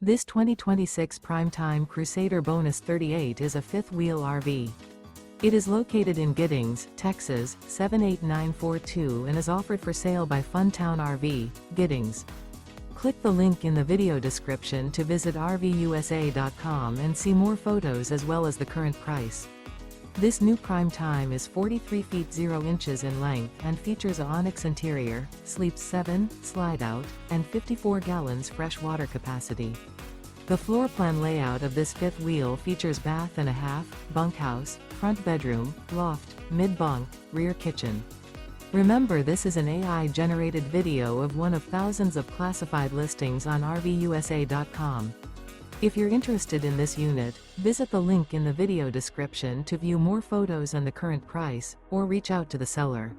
This 2026 Prime Time Crusader BONUS38 is a fifth-wheel RV. It is located in Giddings, Texas, 78942 and is offered for sale by Funtown RV, Giddings. Click the link in the video description to visit RVUSA.com and see more photos as well as the current price. This new Prime Time is 43 feet 0 inches in length and features a ONYX interior, sleeps 7, Slideout, and 54 gallons fresh water capacity. The floor plan layout of this fifth wheel features bath and a half, bunkhouse, front bedroom, loft, mid-bunk, rear kitchen. Remember, this is an AI-generated video of one of thousands of classified listings on RVUSA.com. If you're interested in this unit, visit the link in the video description to view more photos and the current price, or reach out to the seller.